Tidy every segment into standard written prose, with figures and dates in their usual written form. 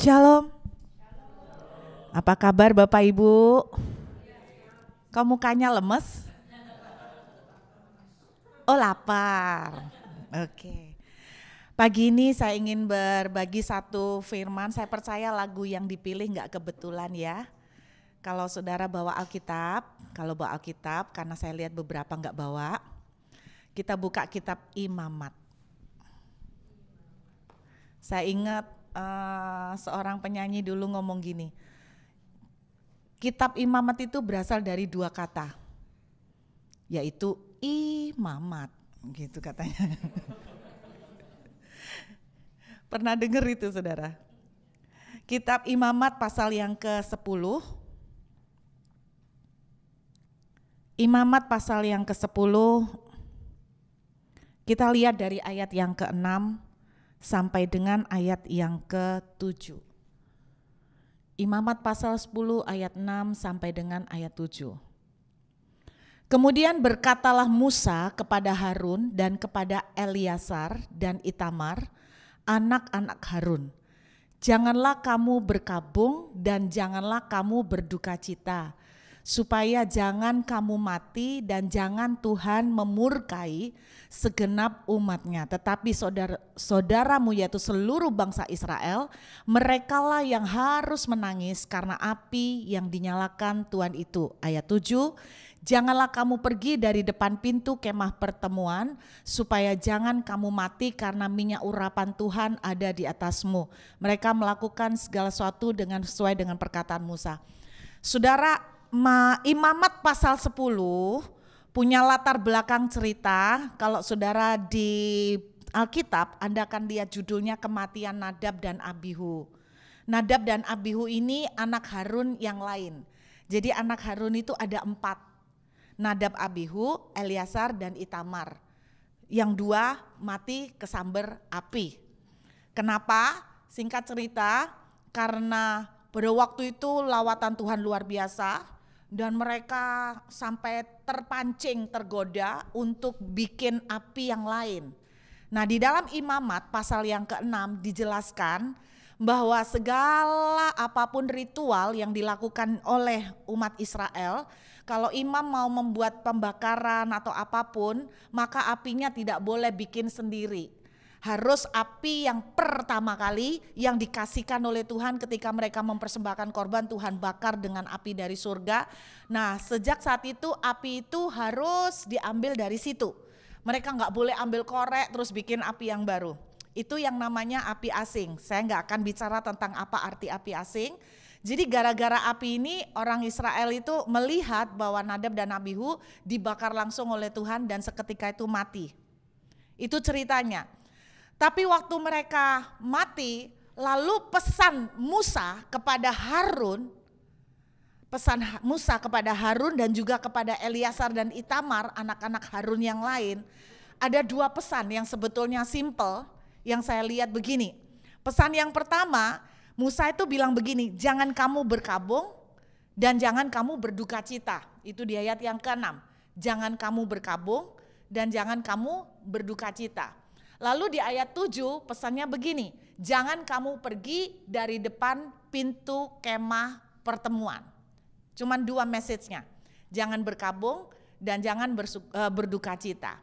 Shalom. Apa kabar Bapak Ibu? Kok mukanya lemes? Oh, lapar. Oke. Pagi ini saya ingin berbagi satu firman. Saya percaya lagu yang dipilih nggak kebetulan ya. Kalau saudara bawa Alkitab, karena saya lihat beberapa nggak bawa, kita buka kitab Imamat. Saya ingat seorang penyanyi dulu ngomong gini, kitab Imamat itu berasal dari dua kata, yaitu imamat, gitu katanya. Pernah dengar itu saudara? Kitab Imamat pasal yang ke-10, Imamat pasal yang ke-10, kita lihat dari ayat yang ke-6 sampai dengan ayat yang ke-7. Imamat pasal 10 ayat 6 sampai dengan ayat 7. Kemudian berkatalah Musa kepada Harun dan kepada Eleazar dan Itamar, anak-anak Harun, janganlah kamu berkabung dan janganlah kamu berduka cita, supaya jangan kamu mati dan jangan Tuhan memurkai segenap umatnya. Tetapi saudaramu yaitu seluruh bangsa Israel, merekalah yang harus menangis karena api yang dinyalakan Tuhan itu. Ayat 7, janganlah kamu pergi dari depan pintu kemah pertemuan, supaya jangan kamu mati karena minyak urapan Tuhan ada di atasmu. Mereka melakukan segala sesuatu sesuai dengan perkataan Musa. Saudara, Imamat pasal 10 punya latar belakang cerita. Kalau saudara di Alkitab, Anda akan lihat judulnya kematian Nadab dan Abihu. Nadab dan Abihu ini anak Harun yang lain. Jadi anak Harun itu ada 4. Nadab, Abihu, Eleazar dan Itamar. Yang 2 mati kesamber api. Kenapa? Singkat cerita, karena pada waktu itu lawatan Tuhan luar biasa. Dan mereka sampai terpancing, tergoda untuk bikin api yang lain. Nah, di dalam Imamat pasal yang ke-6 dijelaskan bahwa segala apapun ritual yang dilakukan oleh umat Israel, kalau imam mau membuat pembakaran atau apapun, maka apinya tidak boleh bikin sendiri. Harus api yang pertama kali yang dikasihkan oleh Tuhan ketika mereka mempersembahkan korban, Tuhan bakar dengan api dari surga. Nah, sejak saat itu api itu harus diambil dari situ. Mereka nggak boleh ambil korek terus bikin api yang baru. Itu yang namanya api asing. Saya nggak akan bicara tentang apa arti api asing. Jadi gara-gara api ini orang Israel itu melihat bahwa Nadab dan Abihu dibakar langsung oleh Tuhan dan seketika itu mati. Itu ceritanya. Tapi waktu mereka mati, lalu pesan Musa kepada Harun dan juga kepada Eleazar dan Itamar, anak-anak Harun yang lain, ada 2 pesan yang sebetulnya simple, yang saya lihat begini. Pesan yang pertama, Musa itu bilang begini, jangan kamu berkabung dan jangan kamu berduka cita. Itu di ayat yang ke-6. Jangan kamu berkabung dan jangan kamu berduka cita. Lalu di ayat 7 pesannya begini, jangan kamu pergi dari depan pintu kemah pertemuan. Cuman 2 message-nya, jangan berkabung dan jangan berduka cita.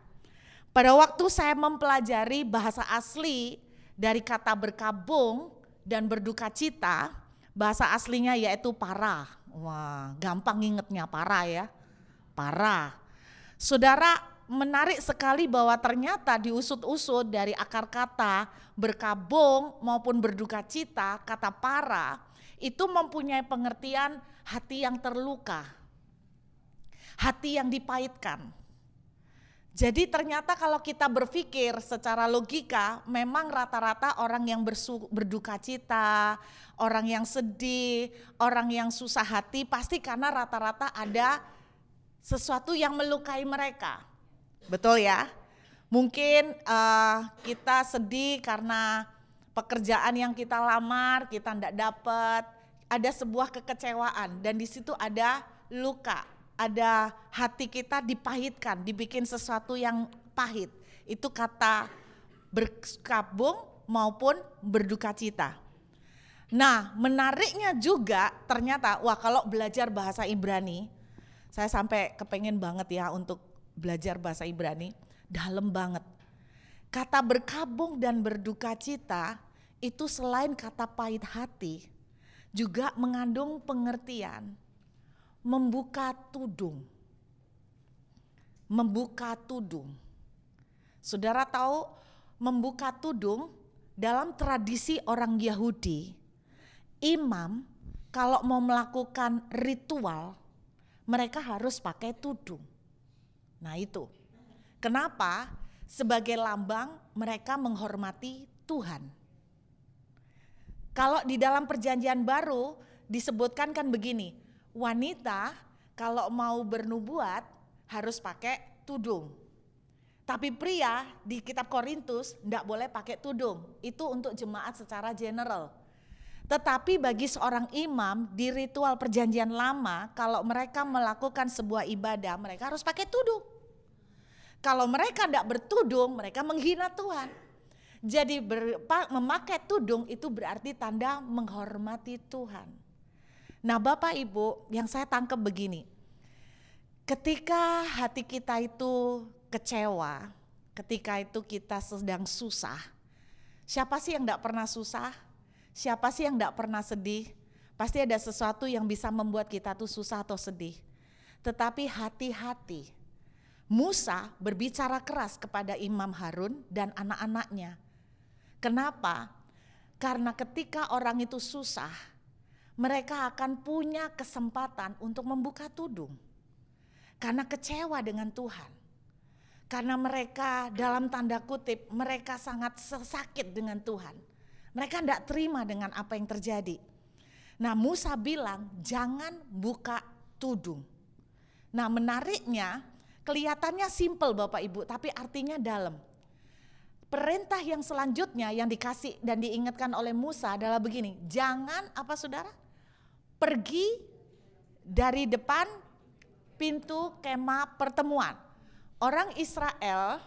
Pada waktu saya mempelajari bahasa asli dari kata berkabung dan berduka cita, bahasa aslinya yaitu parah. Wah, gampang ingetnya parah ya, parah. Saudara, menarik sekali bahwa ternyata diusut-usut dari akar kata berkabung maupun berduka cita, kata para itu mempunyai pengertian hati yang terluka, hati yang dipahitkan. Jadi ternyata kalau kita berpikir secara logika, memang rata-rata orang yang berduka cita, orang yang sedih, orang yang susah hati pasti karena rata-rata ada sesuatu yang melukai mereka. Betul ya? Mungkin kita sedih karena pekerjaan yang kita lamar, kita tidak dapat, ada sebuah kekecewaan dan di situ ada luka, ada hati kita dipahitkan, dibikin sesuatu yang pahit. Itu kata berkabung maupun berduka cita. Nah, menariknya juga ternyata, wah kalau belajar bahasa Ibrani, saya sampai kepengen banget ya untuk belajar bahasa Ibrani, dalam banget. Kata berkabung dan berduka cita itu selain kata pahit hati, juga mengandung pengertian membuka tudung. Membuka tudung. Saudara tahu membuka tudung dalam tradisi orang Yahudi, imam kalau mau melakukan ritual, mereka harus pakai tudung. Nah itu, kenapa? Sebagai lambang mereka menghormati Tuhan. Kalau di dalam perjanjian baru disebutkan kan begini, wanita kalau mau bernubuat harus pakai tudung. Tapi pria di kitab Korintus tidak boleh pakai tudung, itu untuk jemaat secara general. Tetapi bagi seorang imam di ritual perjanjian lama, kalau mereka melakukan sebuah ibadah, mereka harus pakai tudung. Kalau mereka tidak bertudung, mereka menghina Tuhan. Jadi memakai tudung itu berarti tanda menghormati Tuhan. Nah Bapak Ibu, yang saya tangkap begini. Ketika hati kita itu kecewa, ketika itu kita sedang susah. Siapa sih yang tidak pernah susah? Siapa sih yang tidak pernah sedih? Pasti ada sesuatu yang bisa membuat kita tuh susah atau sedih. Tetapi hati-hati. Musa berbicara keras kepada Imam Harun dan anak-anaknya. Kenapa? Karena ketika orang itu susah, mereka akan punya kesempatan untuk membuka tudung. Karena kecewa dengan Tuhan. Karena mereka dalam tanda kutip, mereka sangat sakit dengan Tuhan. Mereka tidak terima dengan apa yang terjadi. Nah Musa bilang jangan buka tudung. Nah menariknya, kelihatannya simpel Bapak Ibu, tapi artinya dalam. Perintah yang selanjutnya yang dikasih dan diingatkan oleh Musa adalah begini, jangan apa saudara? Pergi dari depan pintu kemah pertemuan. Orang Israel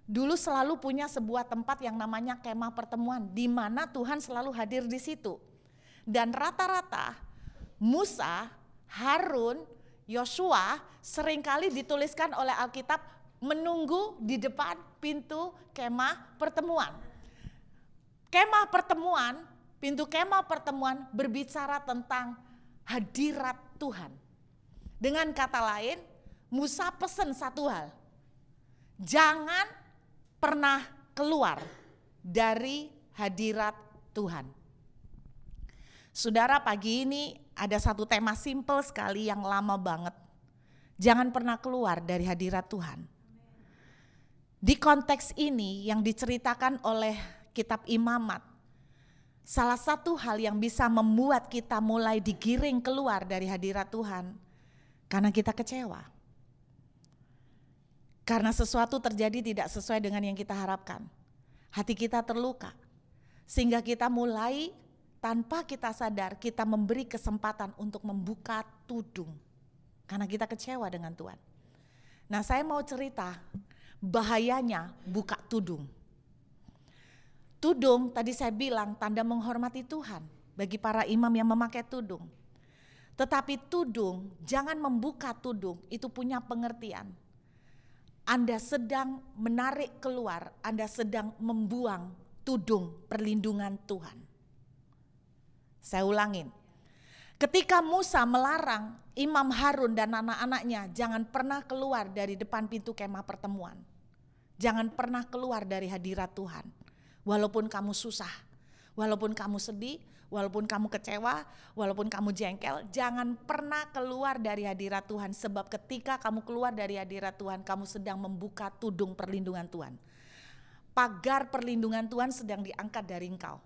dulu selalu punya sebuah tempat yang namanya kemah pertemuan, di mana Tuhan selalu hadir di situ. Dan rata-rata Musa, Harun, Yosua seringkali dituliskan oleh Alkitab menunggu di depan pintu kemah pertemuan. Kemah pertemuan, pintu kemah pertemuan berbicara tentang hadirat Tuhan. Dengan kata lain, Musa pesan satu hal. Jangan pernah keluar dari hadirat Tuhan. Saudara, pagi ini ada satu tema simpel sekali yang lama banget. Jangan pernah keluar dari hadirat Tuhan. Di konteks ini yang diceritakan oleh kitab Imamat, salah satu hal yang bisa membuat kita mulai digiring keluar dari hadirat Tuhan, karena kita kecewa. Karena sesuatu terjadi tidak sesuai dengan yang kita harapkan. Hati kita terluka, sehingga kita mulai tanpa kita sadar kita memberi kesempatan untuk membuka tudung. Karena kita kecewa dengan Tuhan. Nah saya mau cerita bahayanya buka tudung. Tudung tadi saya bilang tanda menghormati Tuhan bagi para imam yang memakai tudung. Tetapi tudung, jangan membuka tudung, itu punya pengertian. Anda sedang menarik keluar, Anda sedang membuang tudung perlindungan Tuhan. Saya ulangin. Ketika Musa melarang Imam Harun dan anak-anaknya jangan pernah keluar dari depan pintu kemah pertemuan. Jangan pernah keluar dari hadirat Tuhan. Walaupun kamu susah, walaupun kamu sedih, walaupun kamu kecewa, walaupun kamu jengkel, jangan pernah keluar dari hadirat Tuhan. Sebab ketika kamu keluar dari hadirat Tuhan, kamu sedang membuka tudung perlindungan Tuhan. Pagar perlindungan Tuhan sedang diangkat dari engkau.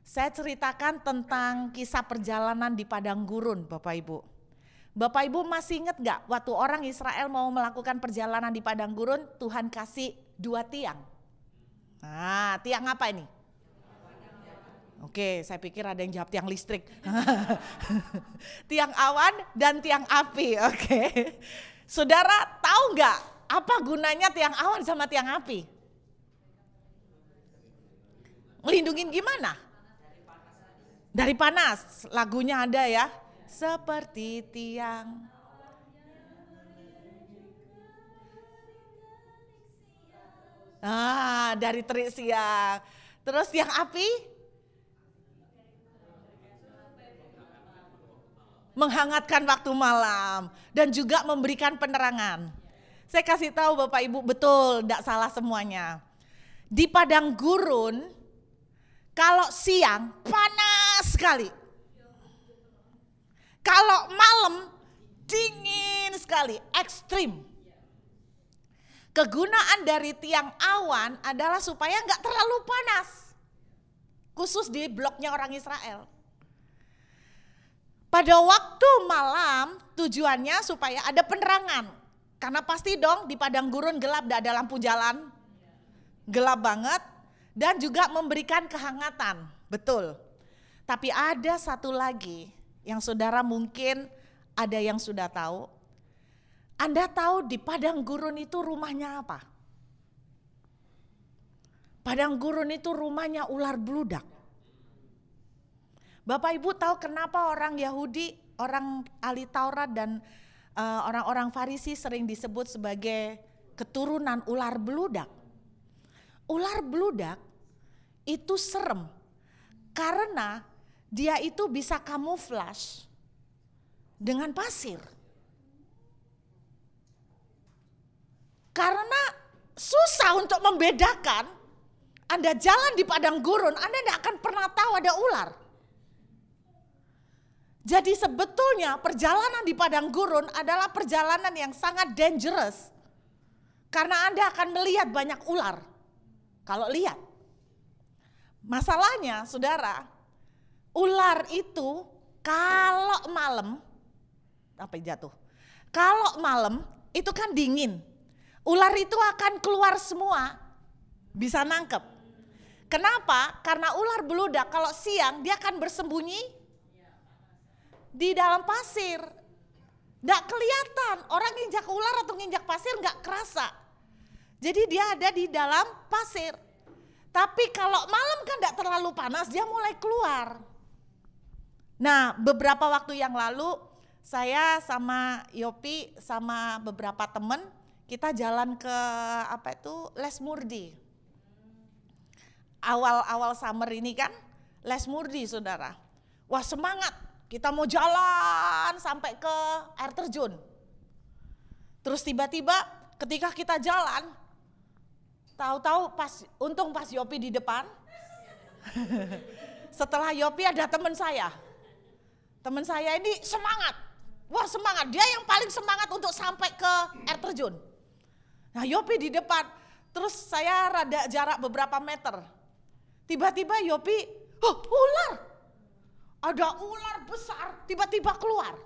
Saya ceritakan tentang kisah perjalanan di padang gurun Bapak Ibu. Bapak Ibu masih ingat gak waktu orang Israel mau melakukan perjalanan di padang gurun, Tuhan kasih 2 tiang. Nah tiang apa ini? Oke, saya pikir ada yang jawab tiang listrik. Tiang awan dan tiang api, oke. Saudara tahu gak apa gunanya tiang awan sama tiang api? Melindungin gimana? Dari panas, lagunya ada ya. Seperti tiang. Dari terik siang. Terus yang api? Menghangatkan waktu malam. Dan juga memberikan penerangan. Saya kasih tahu Bapak Ibu, betul, tidak salah semuanya. Di padang gurun, kalau siang panas sekali. Kalau malam dingin sekali, ekstrim. Kegunaan dari tiang awan adalah supaya nggak terlalu panas. Khusus di bloknya orang Israel. Pada waktu malam tujuannya supaya ada penerangan. Karena pasti dong di padang gurun gelap, tidak ada lampu jalan. Gelap banget. Dan juga memberikan kehangatan. Betul. Tapi ada satu lagi yang saudara mungkin ada yang sudah tahu. Anda tahu di padang gurun itu rumahnya apa? Padang gurun itu rumahnya ular beludak. Bapak Ibu tahu kenapa orang Yahudi, orang ahli Taurat dan orang-orang Farisi sering disebut sebagai keturunan ular beludak? Ular beludak itu serem karena dia itu bisa kamuflase dengan pasir. Karena susah untuk membedakan, Anda jalan di padang gurun, Anda tidak akan pernah tahu ada ular. Jadi sebetulnya perjalanan di padang gurun adalah perjalanan yang sangat dangerous. Karena Anda akan melihat banyak ular. Kalau lihat. Masalahnya saudara, ular itu kalau malam, kalau malam itu kan dingin. Ular itu akan keluar semua, bisa nangkep. Kenapa? Karena ular beludak kalau siang dia akan bersembunyi di dalam pasir. Nggak kelihatan, orang nginjak ular atau nginjak pasir nggak kerasa. Jadi dia ada di dalam pasir. Tapi kalau malam kan nggak terlalu panas, dia mulai keluar. Nah, beberapa waktu yang lalu saya sama Yopi sama beberapa teman kita jalan ke Les Mourdi. Awal-awal summer ini kan Les Mourdi saudara. Wah semangat, kita mau jalan sampai ke air terjun. Terus tiba-tiba ketika kita jalan, tahu-tahu untung pas Yopi di depan. Setelah Yopi ada teman saya. Teman saya ini semangat. Wah semangat, dia yang paling semangat untuk sampai ke air terjun. Nah Yopi di depan, terus saya rada jarak beberapa meter. Tiba-tiba Yopi, ular. Ada ular besar, tiba-tiba keluar.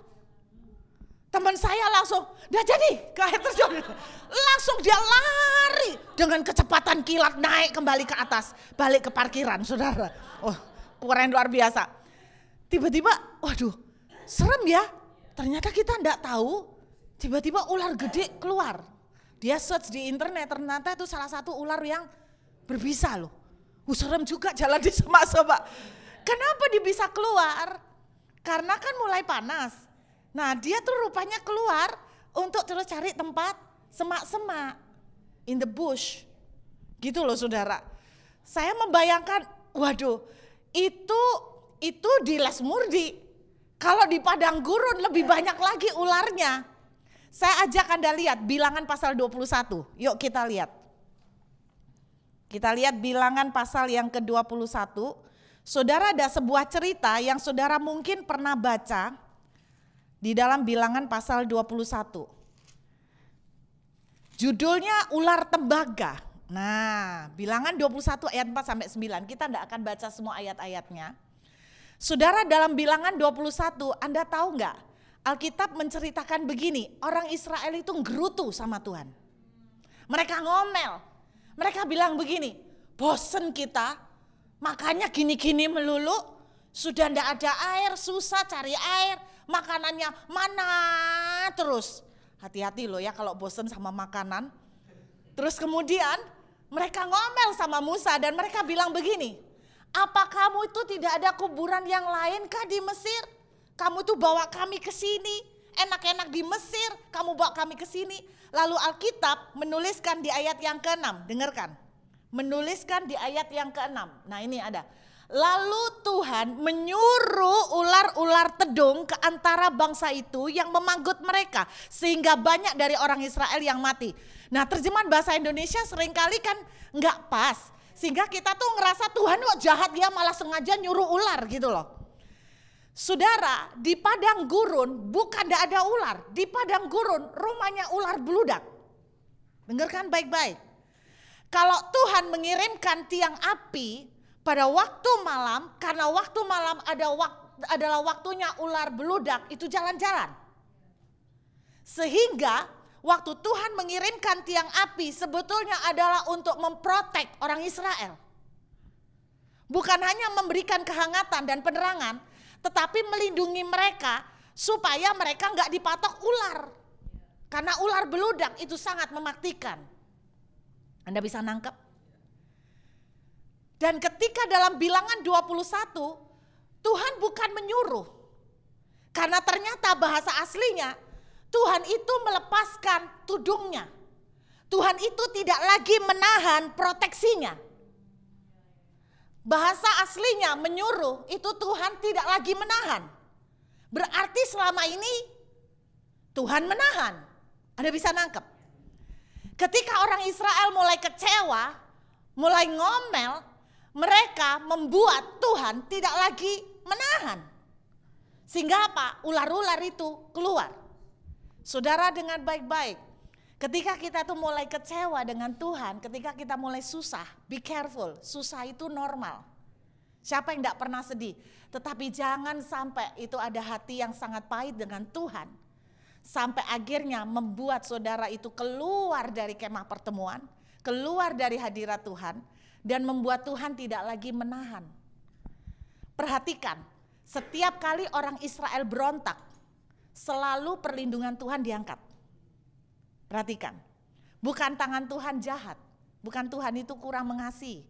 Teman saya langsung, udah jadi ke air terjun. Langsung dia lari dengan kecepatan kilat naik kembali ke atas. Balik ke parkiran saudara. Oh keren luar biasa. Tiba-tiba, waduh serem ya. Ternyata kita enggak tahu, tiba-tiba ular gede keluar. Dia search di internet, ternyata itu salah satu ular yang berbisa loh. Serem juga jalan di semak-semak. Kenapa dia bisa keluar? Karena kan mulai panas. Nah dia tuh rupanya keluar untuk terus cari tempat semak-semak. In the bush. Gitu loh saudara. Saya membayangkan, waduh itu di Les Mourdi. Kalau di padang gurun lebih banyak lagi ularnya. Saya ajak Anda lihat Bilangan pasal 21. Yuk kita lihat. Kita lihat Bilangan pasal yang ke-21. Saudara ada sebuah cerita yang saudara mungkin pernah baca di dalam Bilangan pasal 21. Judulnya ular tembaga. Nah, Bilangan 21 ayat 4 sampai 9. Kita tidak akan baca semua ayat-ayatnya. Saudara dalam Bilangan 21, Anda tahu enggak? Alkitab menceritakan begini, orang Israel itu nggerutu sama Tuhan. Mereka ngomel, mereka bilang begini, bosen kita, makanya gini-gini melulu, sudah ndak ada air, susah cari air, makanannya mana terus. Hati-hati loh ya kalau bosen sama makanan. Terus kemudian mereka ngomel sama Musa dan mereka bilang begini, Apa kamu itu tidak ada kuburan yang lain kah di Mesir? Kamu tuh bawa kami ke sini, enak-enak di Mesir, kamu bawa kami ke sini. Lalu Alkitab menuliskan di ayat yang ke-6, dengarkan. Menuliskan di ayat yang ke-6. Nah ini ada. Lalu Tuhan menyuruh ular-ular tedung ke antara bangsa itu yang memanggut mereka. Sehingga banyak dari orang Israel yang mati. Nah terjemahan bahasa Indonesia seringkali kan nggak pas. Sehingga kita tuh ngerasa Tuhan kok jahat, dia malah sengaja nyuruh ular gitu loh. Saudara, di padang gurun bukan tidak ada ular. Di padang gurun rumahnya ular beludak. Dengarkan baik-baik. Kalau Tuhan mengirimkan tiang api pada waktu malam, karena waktu malam adalah waktunya ular beludak itu jalan-jalan. Sehingga waktu Tuhan mengirimkan tiang api sebetulnya adalah untuk memprotek orang Israel. Bukan hanya memberikan kehangatan dan penerangan, tetapi melindungi mereka supaya mereka nggak dipatok ular. Karena ular beludak itu sangat mematikan. Anda bisa nangkep? Dan ketika dalam Bilangan 21, Tuhan bukan menyuruh. Karena ternyata bahasa aslinya, Tuhan itu melepaskan tudungnya. Tuhan itu tidak lagi menahan proteksinya. Bahasa aslinya menyuruh, itu Tuhan tidak lagi menahan. Berarti selama ini Tuhan menahan. Anda bisa nangkep? Ketika orang Israel mulai kecewa, mulai ngomel, mereka membuat Tuhan tidak lagi menahan. Sehingga apa? Ular-ular itu keluar. Saudara, dengan baik-baik. Ketika kita tuh mulai kecewa dengan Tuhan, ketika kita mulai susah, be careful. Susah itu normal. Siapa yang tidak pernah sedih? Tetapi jangan sampai itu ada hati yang sangat pahit dengan Tuhan. Sampai akhirnya membuat saudara itu keluar dari kemah pertemuan, keluar dari hadirat Tuhan, dan membuat Tuhan tidak lagi menahan. Perhatikan, setiap kali orang Israel berontak, selalu perlindungan Tuhan diangkat. Perhatikan, bukan tangan Tuhan jahat, bukan Tuhan itu kurang mengasihi.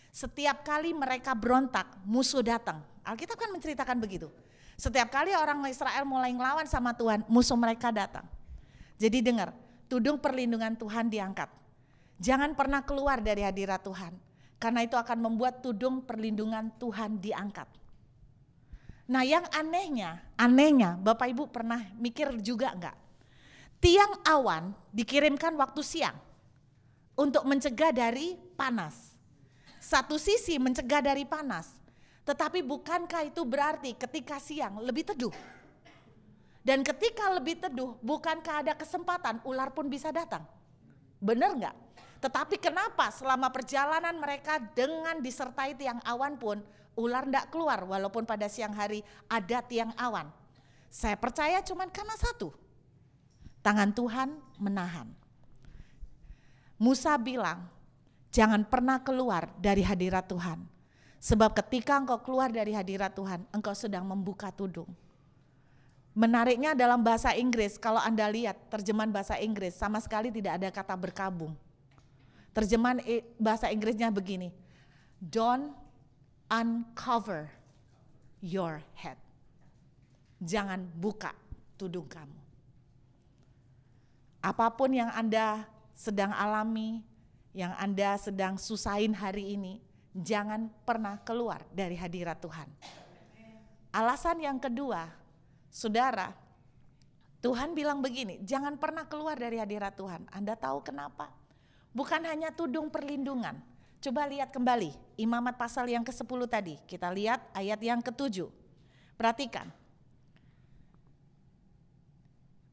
Setiap kali mereka berontak, musuh datang. Alkitab kan menceritakan begitu. Setiap kali orang Israel mulai ngelawan sama Tuhan, musuh mereka datang. Jadi dengar, tudung perlindungan Tuhan diangkat. Jangan pernah keluar dari hadirat Tuhan. Karena itu akan membuat tudung perlindungan Tuhan diangkat. Nah yang anehnya Bapak Ibu pernah mikir juga enggak? Tiang awan dikirimkan waktu siang untuk mencegah dari panas. Satu sisi mencegah dari panas, tetapi bukankah itu berarti ketika siang lebih teduh? Dan ketika lebih teduh, bukankah ada kesempatan ular pun bisa datang? Benar enggak? Tetapi kenapa selama perjalanan mereka dengan disertai tiang awan pun ular tidak keluar walaupun pada siang hari ada tiang awan? Saya percaya cuma karena satu, tangan Tuhan menahan. Musa bilang, jangan pernah keluar dari hadirat Tuhan. Sebab ketika engkau keluar dari hadirat Tuhan, engkau sedang membuka tudung. Menariknya dalam bahasa Inggris, kalau Anda lihat terjemahan bahasa Inggris sama sekali tidak ada kata berkabung. Terjemahan bahasa Inggrisnya begini, don't uncover your head. Jangan buka tudung kamu. Apapun yang Anda sedang alami, yang Anda sedang susahin hari ini, jangan pernah keluar dari hadirat Tuhan. Alasan yang kedua, saudara, Tuhan bilang begini, jangan pernah keluar dari hadirat Tuhan. Anda tahu kenapa? Bukan hanya tudung perlindungan. Coba lihat kembali Imamat pasal yang ke-10 tadi. Kita lihat ayat yang ke-7. Perhatikan.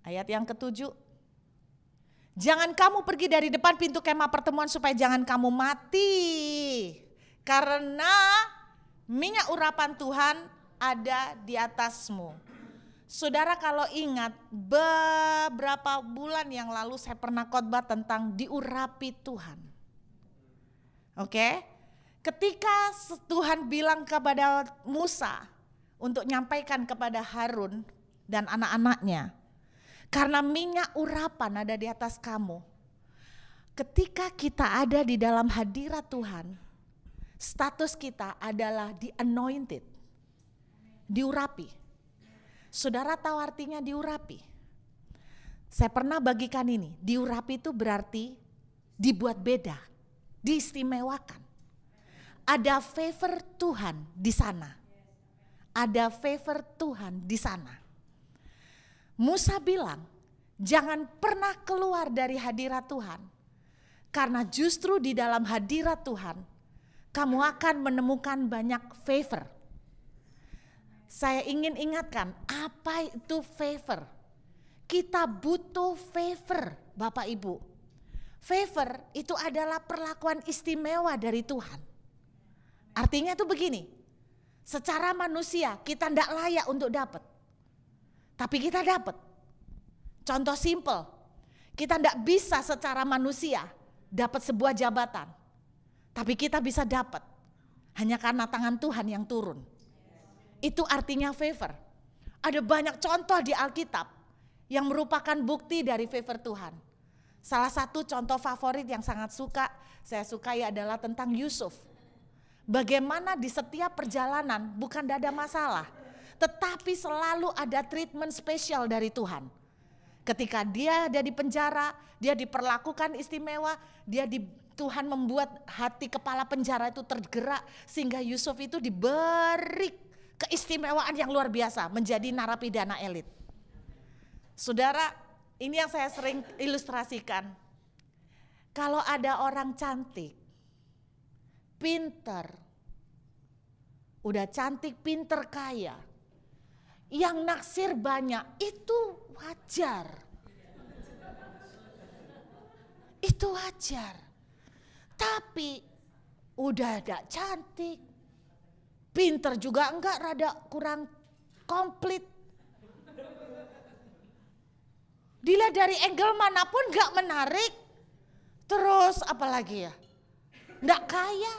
Ayat yang ke-7. Jangan kamu pergi dari depan pintu kemah pertemuan supaya jangan kamu mati. Karena minyak urapan Tuhan ada di atasmu. Saudara kalau ingat beberapa bulan yang lalu saya pernah khotbah tentang diurapi Tuhan. Oke? Ketika Tuhan bilang kepada Musa untuk nyampaikan kepada Harun dan anak-anaknya, karena minyak urapan ada di atas kamu. Ketika kita ada di dalam hadirat Tuhan, Status kita adalah di anointed, diurapi. Saudara tahu artinya diurapi? Saya pernah bagikan ini, diurapi itu berarti dibuat beda, diistimewakan. Ada favor Tuhan di sana. Ada favor Tuhan di sana. Musa bilang, jangan pernah keluar dari hadirat Tuhan. Karena justru di dalam hadirat Tuhan, kamu akan menemukan banyak favor. Saya ingin ingatkan, apa itu favor? Kita butuh favor, Bapak Ibu. Favor itu adalah perlakuan istimewa dari Tuhan. Artinya itu begini, secara manusia kita tidak layak untuk dapat. Tapi kita dapat. Contoh simple, kita tidak bisa secara manusia dapat sebuah jabatan. Tapi kita bisa dapat hanya karena tangan Tuhan yang turun. Itu artinya favor. Ada banyak contoh di Alkitab yang merupakan bukti dari favor Tuhan. Salah satu contoh favorit yang sangat saya sukai adalah tentang Yusuf. Bagaimana di setiap perjalanan bukan ada masalah, tetapi selalu ada treatment spesial dari Tuhan. Ketika dia ada di penjara, dia diperlakukan istimewa, Tuhan membuat hati kepala penjara itu tergerak sehingga Yusuf itu diberi keistimewaan yang luar biasa menjadi narapidana elit. Saudara, ini yang saya sering ilustrasikan. Kalau ada orang cantik, pinter, udah cantik, pinter, kaya, yang naksir banyak, itu wajar. Itu wajar. Tapi udah ada cantik, pinter juga enggak, rada kurang komplit. Dilihat dari angle manapun enggak menarik. Terus apalagi ya? Enggak kaya.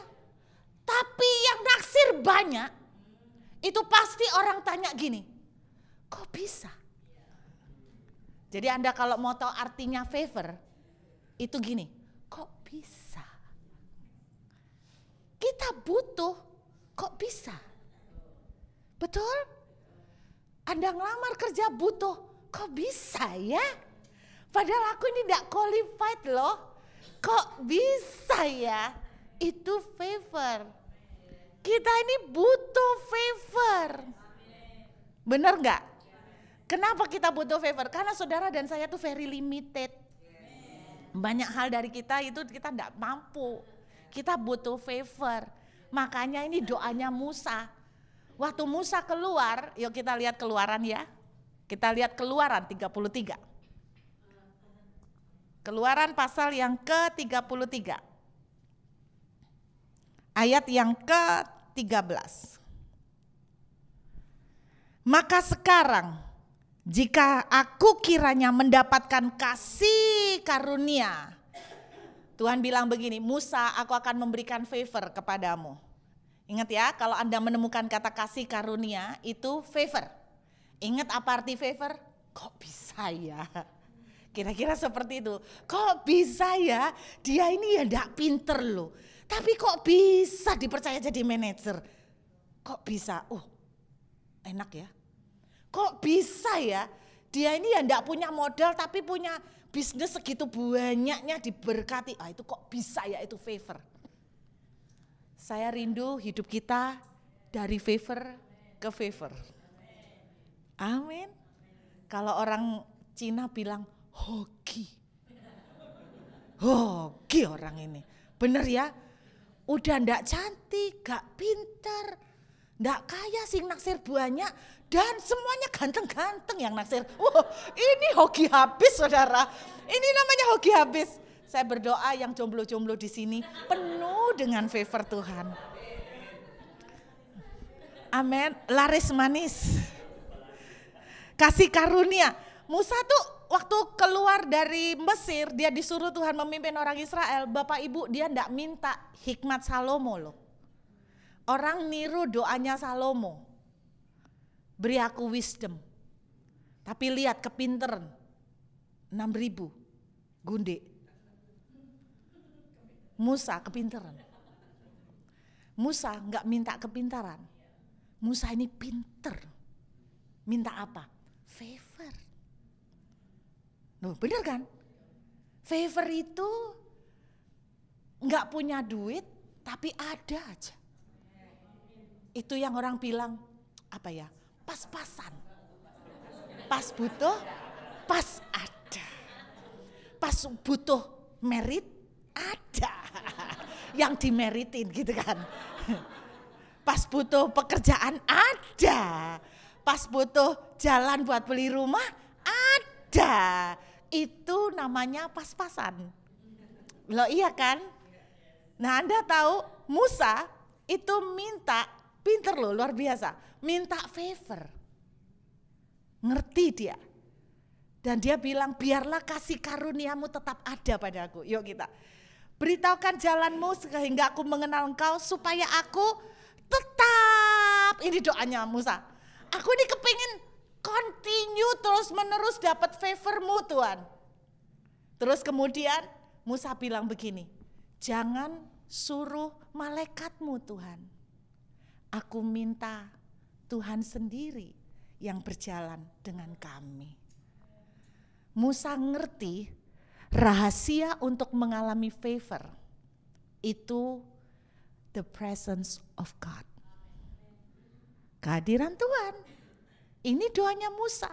Tapi yang naksir banyak, itu pasti orang tanya gini, kok bisa? Jadi Anda kalau mau tahu artinya favor, itu gini, kok bisa? Kita butuh, kok bisa? Betul? Anda ngelamar kerja butuh, kok bisa ya? Padahal aku ini tidak qualified loh. Kok bisa ya? Itu favor. Kita ini butuh favor. Benar nggak? Kenapa kita butuh favor? Karena saudara dan saya tuh very limited. Banyak hal dari kita itu kita tidak mampu. Kita butuh favor. Makanya ini doanya Musa. Waktu Musa keluar, yuk kita lihat Keluaran ya. Kita lihat Keluaran 33. Keluaran pasal yang ke-33. Ayat yang ke-13. Maka sekarang jika aku kiranya mendapatkan kasih karunia. Tuhan bilang begini, Musa, aku akan memberikan favor kepadamu. Ingat ya, kalau Anda menemukan kata kasih karunia itu favor. Ingat apa arti favor? Kok bisa ya? Kira-kira seperti itu. Kok bisa ya? Dia ini ya enggak pinter loh. Tapi kok bisa dipercaya jadi manajer? Kok bisa? Oh, enak ya. Kok bisa ya? Dia ini ya enggak punya modal tapi punya bisnis segitu banyaknya diberkati. Ah, itu kok bisa ya, itu favor. Saya rindu hidup kita dari favor ke favor. Amin. Kalau orang Cina bilang hoki. Hoki orang ini. Bener ya? Udah ndak cantik, gak pintar, ndak kaya, sing naksir banyak, dan semuanya ganteng-ganteng yang naksir. Ini hoki habis saudara, ini namanya hoki habis. Saya berdoa yang jomblo-jomblo di sini penuh dengan favor Tuhan. Amin, laris manis. Kasih karunia. Musa tuh waktu keluar dari Mesir, dia disuruh Tuhan memimpin orang Israel. Bapak Ibu, dia enggak minta hikmat Salomo loh. Orang niru doanya Salomo. Beri aku wisdom. Tapi lihat kepinteran. 6.000 gunde. Musa kepinteran. Musa nggak minta kepintaran. Musa ini pinter. Minta apa? Favor. Loh, bener kan? Favor itu nggak punya duit tapi ada aja. Itu yang orang bilang apa ya? Pas-pasan. Pas butuh, pas ada. Pas butuh merit, ada. Yang dimeritin gitu kan. Pas butuh pekerjaan, ada. Pas butuh jalan buat beli rumah, ada. Itu namanya pas-pasan. Loh iya kan? Nah, Anda tahu Musa itu minta, pinter loh, luar biasa. Minta favor. Ngerti dia. Dan dia bilang, biarlah kasih karuniamu tetap ada padaku. Yuk kita. Beritahukan jalanmu sehingga aku mengenal engkau supaya aku tetap. Ini doanya Musa. Aku ini kepingin continue terus menerus dapat favormu Tuhan. Terus kemudian Musa bilang begini, jangan suruh malaikatmu Tuhan. Aku minta Tuhan sendiri yang berjalan dengan kami. Musa ngerti rahasia untuk mengalami favor itu the presence of God. Kehadiran Tuhan. Ini doanya Musa.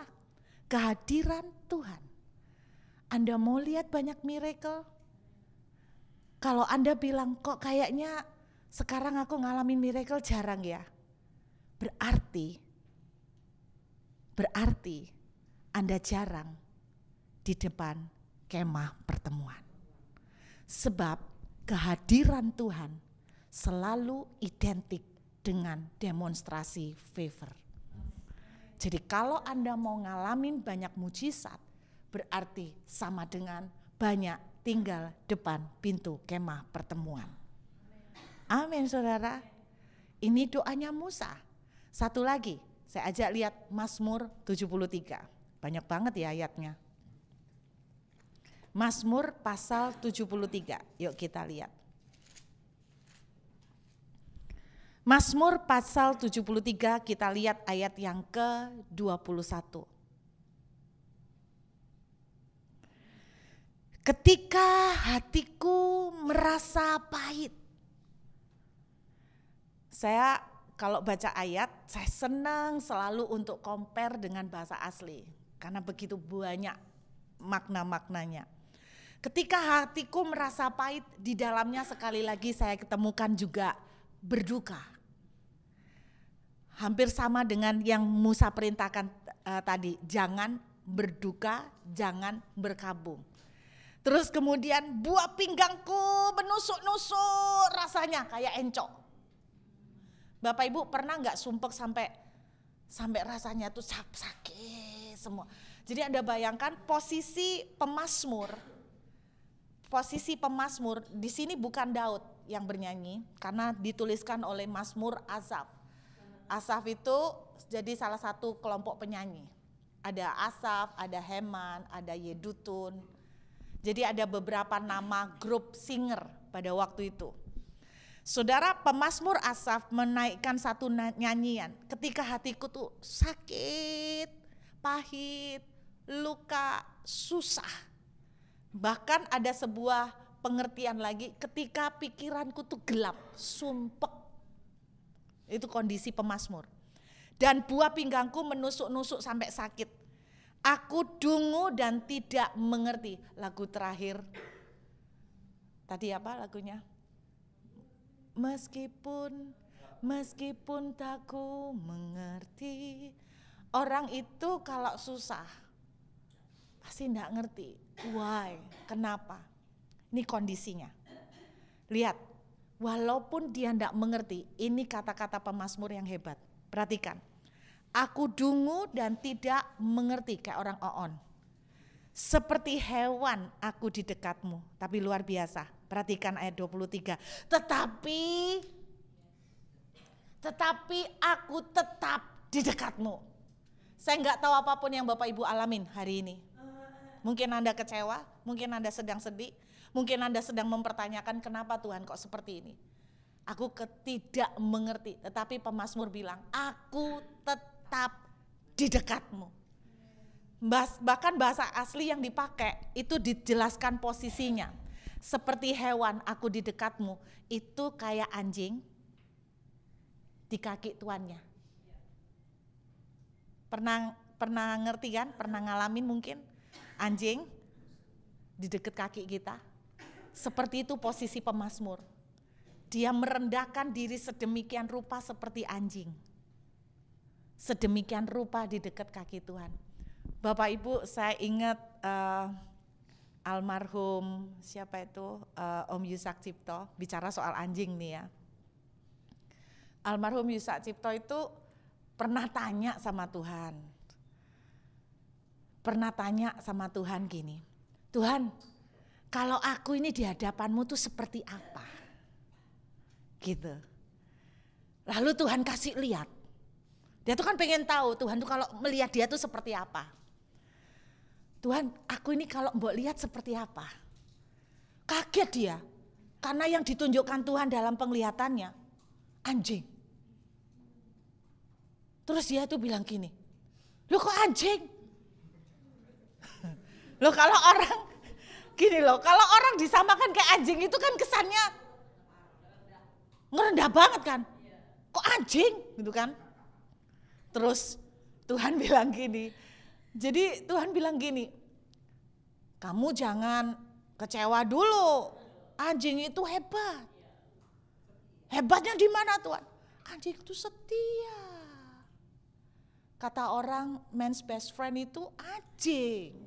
Kehadiran Tuhan. Anda mau lihat banyak miracle? Kalau Anda bilang kok kayaknya sekarang aku ngalamin miracle jarang ya. Berarti Anda jarang di depan kemah pertemuan. Sebab kehadiran Tuhan selalu identik dengan demonstrasi favor. Jadi kalau Anda mau ngalamin banyak mujizat, berarti sama dengan banyak tinggal depan pintu kemah pertemuan. Amin saudara. Ini doanya Musa. Satu lagi, saya ajak lihat Mazmur 73. Banyak banget ya ayatnya. Mazmur pasal 73. Yuk kita lihat. Mazmur pasal 73 kita lihat ayat yang ke-21. Ketika hatiku merasa pahit. Saya kalau baca ayat, saya senang selalu untuk compare dengan bahasa asli. Karena begitu banyak makna-maknanya. Ketika hatiku merasa pahit, di dalamnya sekali lagi saya ketemukan juga berduka. Hampir sama dengan yang Musa perintahkan tadi, jangan berduka, jangan berkabung. Terus kemudian buah pinggangku menusuk-nusuk rasanya kayak encok. Bapak Ibu pernah nggak sumpek sampai rasanya tuh sakit semua. Jadi Anda bayangkan posisi pemazmur di sini bukan Daud yang bernyanyi karena dituliskan oleh Mazmur Asaf. Asaf itu jadi salah satu kelompok penyanyi. Ada Asaf, ada Heman, ada Yedutun. Jadi ada beberapa nama grup singer pada waktu itu. Saudara, pemazmur Asaf menaikkan satu nyanyian. Ketika hatiku tuh sakit, pahit, luka, susah. Bahkan ada sebuah pengertian lagi, ketika pikiranku tuh gelap, sumpek. Itu kondisi pemazmur. Dan buah pinggangku menusuk-nusuk sampai sakit. Aku dungu dan tidak mengerti. Lagu terakhir. Tadi apa lagunya? Meskipun tak ku mengerti. Orang itu kalau susah pasti enggak ngerti. Why? Kenapa? Ini kondisinya. Lihat. Walaupun dia tidak mengerti, ini kata-kata pemazmur yang hebat. Perhatikan, aku dungu dan tidak mengerti kayak orang oon. Seperti hewan aku di dekatmu, tapi luar biasa. Perhatikan ayat 23. Tetapi aku tetap di dekatmu. Saya nggak tahu apapun yang Bapak Ibu alamin hari ini. Mungkin Anda kecewa, mungkin Anda sedang sedih. Mungkin Anda sedang mempertanyakan kenapa Tuhan kok seperti ini. Aku tidak mengerti. Tetapi pemazmur bilang, aku tetap di dekatmu. Bahkan bahasa asli yang dipakai itu dijelaskan posisinya. Seperti hewan, aku di dekatmu. Itu kayak anjing di kaki tuannya. Pernah ngerti kan? Pernah ngalamin mungkin? Anjing di dekat kaki kita. Seperti itu posisi pemazmur. Dia merendahkan diri sedemikian rupa seperti anjing. Sedemikian rupa di dekat kaki Tuhan. Bapak Ibu, saya ingat almarhum siapa itu, Om Yusak Cipto, bicara soal anjing nih ya. Almarhum Yusak Cipto itu pernah tanya sama Tuhan. Pernah tanya sama Tuhan gini, Tuhan, kalau aku ini di hadapanmu tuh seperti apa? Gitu. Lalu Tuhan kasih lihat. Dia tuh kan pengen tahu Tuhan tuh kalau melihat dia tuh seperti apa. Tuhan, aku ini kalau mbok lihat seperti apa? Kaget dia. Karena yang ditunjukkan Tuhan dalam penglihatannya anjing. Terus dia tuh bilang gini, "Loh kok anjing?" Loh kalau orang gini loh, kalau orang disamakan kayak anjing itu kan kesannya ngerendah banget kan, kok anjing gitu kan. Terus Tuhan bilang gini, jadi Tuhan bilang gini, kamu jangan kecewa dulu, anjing itu hebat. Hebatnya di mana Tuhan? Anjing itu setia. Kata orang man's best friend itu anjing.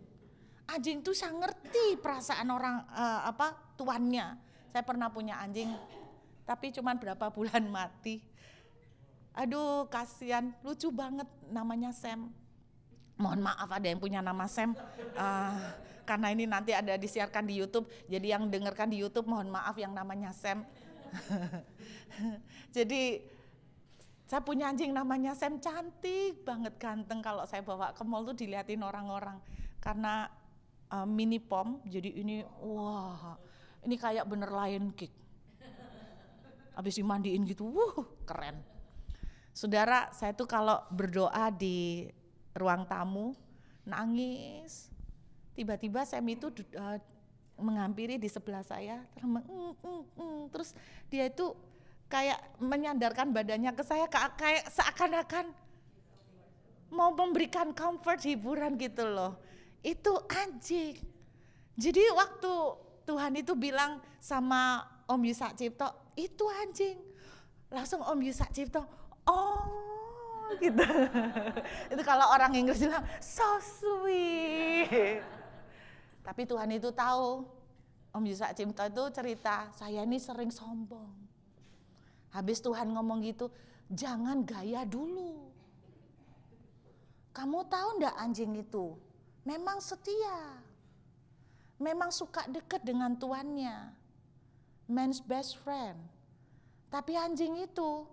Anjing itu saya ngerti perasaan orang tuannya. Saya pernah punya anjing tapi cuman berapa bulan mati. Aduh kasihan, lucu banget, namanya Sam. Mohon maaf ada yang punya nama Sam, karena ini nanti ada disiarkan di YouTube, jadi yang dengarkan di YouTube mohon maaf yang namanya Sam. Jadi saya punya anjing namanya Sam, cantik banget, ganteng. Kalau saya bawa ke mall tuh dilihatin orang-orang, karena mini pom, jadi ini wah ini kayak bener Lion King. Habis dimandiin gitu, keren. Saudara, saya tuh kalau berdoa di ruang tamu, nangis. Tiba-tiba Sam itu menghampiri di sebelah saya, terus dia itu kayak menyandarkan badannya ke saya, kayak seakan-akan mau memberikan comfort, hiburan gitu loh. Itu anjing. Jadi waktu Tuhan itu bilang sama Om Yusak Cipto, itu anjing. Langsung Om Yusak Cipto, oh gitu. Itu kalau orang Inggris bilang, so sweet. Tapi Tuhan itu tahu, Om Yusak Cipto itu cerita, saya ini sering sombong. Habis Tuhan ngomong gitu, jangan gaya dulu. Kamu tahu enggak anjing itu? Memang setia. Memang suka dekat dengan tuannya. Man's best friend. Tapi anjing itu,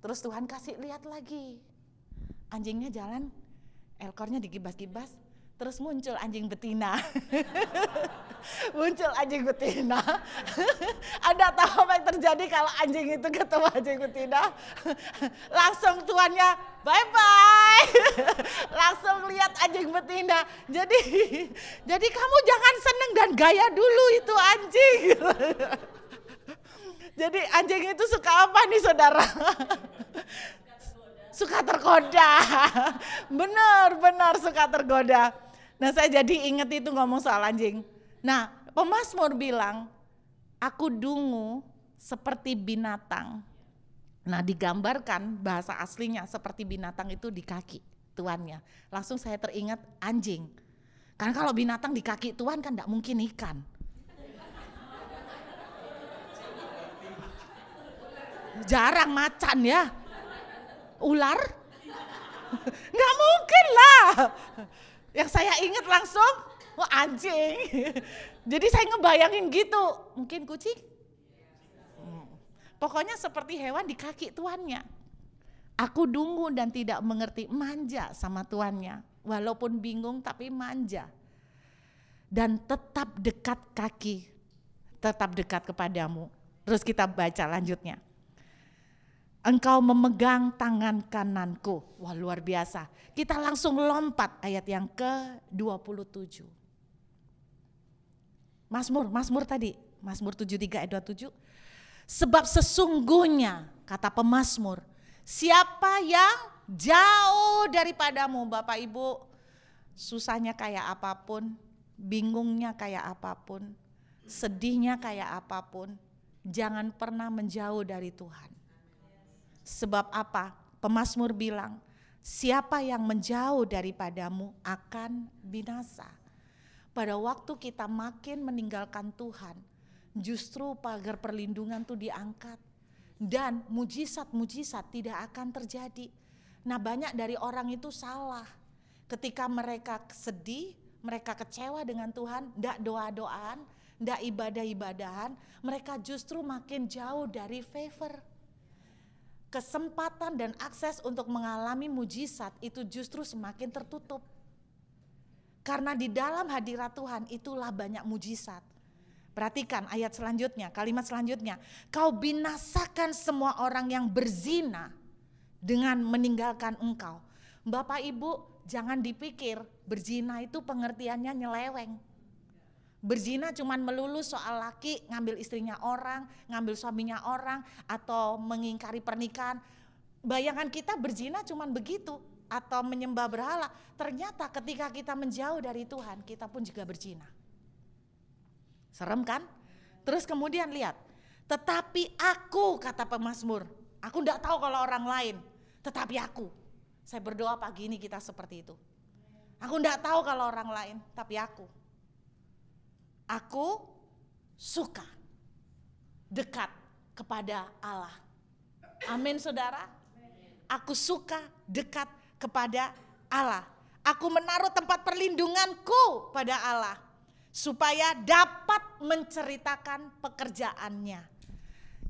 terus Tuhan kasih lihat lagi. Anjingnya jalan, ekornya digibas-gibas, terus muncul anjing betina. Muncul anjing betina. Anda tahu apa yang terjadi kalau anjing itu ketemu anjing betina? Langsung tuannya bye-bye. Langsung lihat anjing betina. Jadi kamu jangan seneng dan gaya dulu itu anjing. Jadi anjing itu suka apa nih saudara? Suka tergoda. Benar suka tergoda. Nah saya jadi ingat itu ngomong soal anjing. Nah pemazmur bilang, aku dungu seperti binatang. Nah digambarkan bahasa aslinya seperti binatang itu di kaki tuannya. Langsung saya teringat anjing. Karena kalau binatang di kaki tuan kan tidak mungkin ikan. Jarang macan ya. Ular? Nggak mungkin lah. Yang saya ingat langsung, wah anjing. Jadi saya ngebayangin gitu, mungkin kucing. Pokoknya seperti hewan di kaki tuannya. Aku dungu dan tidak mengerti, manja sama tuannya. Walaupun bingung tapi manja. Dan tetap dekat kaki, tetap dekat kepadamu. Terus kita baca lanjutnya. Engkau memegang tangan kananku. Wah, luar biasa. Kita langsung lompat ayat yang ke-27. Mazmur tadi, Mazmur 73 ayat 27. Sebab sesungguhnya, kata pemazmur, siapa yang jauh daripadamu. Bapak Ibu, susahnya kayak apapun, bingungnya kayak apapun, sedihnya kayak apapun, jangan pernah menjauh dari Tuhan. Sebab apa? Pemazmur bilang, siapa yang menjauh daripadamu akan binasa. Pada waktu kita makin meninggalkan Tuhan, justru pagar perlindungan itu diangkat. Dan mujizat-mujizat tidak akan terjadi. Nah, banyak dari orang itu salah. Ketika mereka sedih, mereka kecewa dengan Tuhan, tidak doa-doaan, tidak ibadah-ibadahan, mereka justru makin jauh dari favor. Kesempatan dan akses untuk mengalami mujizat itu justru semakin tertutup. Karena di dalam hadirat Tuhan itulah banyak mujizat. Perhatikan ayat selanjutnya, kalimat selanjutnya. Kau binasakan semua orang yang berzina dengan meninggalkan engkau. Bapak Ibu, jangan dipikir berzina itu pengertiannya nyeleweng. Berzina cuman melulu soal laki ngambil istrinya orang, ngambil suaminya orang, atau mengingkari pernikahan. Bayangan kita berzina cuman begitu, atau menyembah berhala. Ternyata ketika kita menjauh dari Tuhan, kita pun juga berzina. Serem kan? Terus kemudian lihat, tetapi aku, kata pemazmur, aku enggak tahu kalau orang lain, tetapi aku. Saya berdoa pagi ini kita seperti itu. Aku enggak tahu kalau orang lain, tapi aku suka dekat kepada Allah. Amin saudara. Aku suka dekat kepada Allah. Aku menaruh tempat perlindunganku pada Allah, supaya dapat menceritakan pekerjaannya.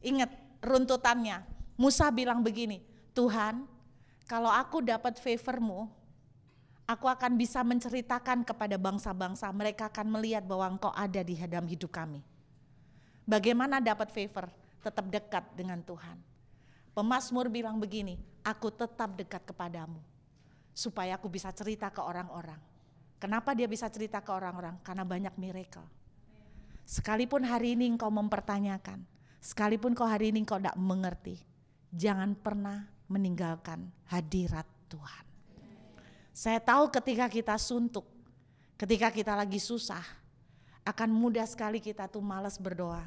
Ingat runtutannya. Musa bilang begini, Tuhan, kalau aku dapat favor-Mu, aku akan bisa menceritakan kepada bangsa-bangsa, mereka akan melihat bahwa Engkau ada di dalam hidup kami. Bagaimana dapat favor? Tetap dekat dengan Tuhan. Pemazmur bilang begini, aku tetap dekat kepadamu, supaya aku bisa cerita ke orang-orang. Kenapa dia bisa cerita ke orang-orang? Karena banyak miracle. Sekalipun hari ini engkau mempertanyakan, sekalipun kau hari ini engkau tidak mengerti, jangan pernah meninggalkan hadirat Tuhan. Saya tahu ketika kita suntuk, ketika kita lagi susah, akan mudah sekali kita tuh malas berdoa.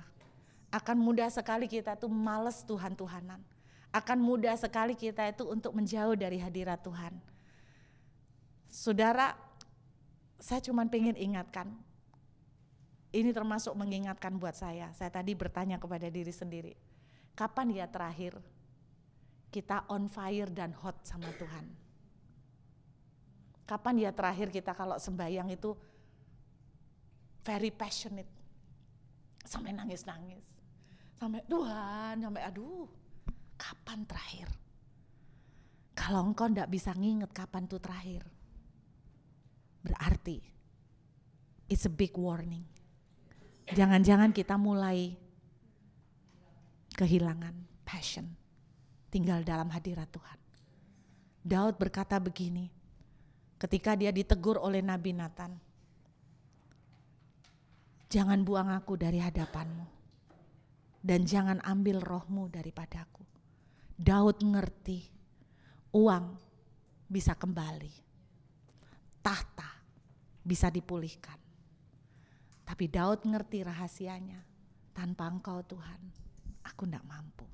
Akan mudah sekali kita tuh malas Tuhan-Tuhanan. Akan mudah sekali kita itu untuk menjauh dari hadirat Tuhan. Saudara, saya cuma pengen ingatkan, ini termasuk mengingatkan buat saya. Saya tadi bertanya kepada diri sendiri, kapan ya terakhir kita on fire dan hot sama Tuhan? Kapan ya terakhir kita kalau sembahyang itu very passionate, sampai nangis-nangis, sampai Tuhan, sampai aduh, kapan terakhir? Kalau engkau enggak bisa nginget kapan tuh terakhir, berarti it's a big warning. Jangan-jangan kita mulai kehilangan passion tinggal dalam hadirat Tuhan. Daud berkata begini, ketika dia ditegur oleh Nabi Nathan, jangan buang aku dari hadapanmu, dan jangan ambil rohmu daripadaku. Daud ngerti uang bisa kembali, tahta bisa dipulihkan. Tapi Daud ngerti rahasianya, tanpa Engkau Tuhan, aku tidak mampu.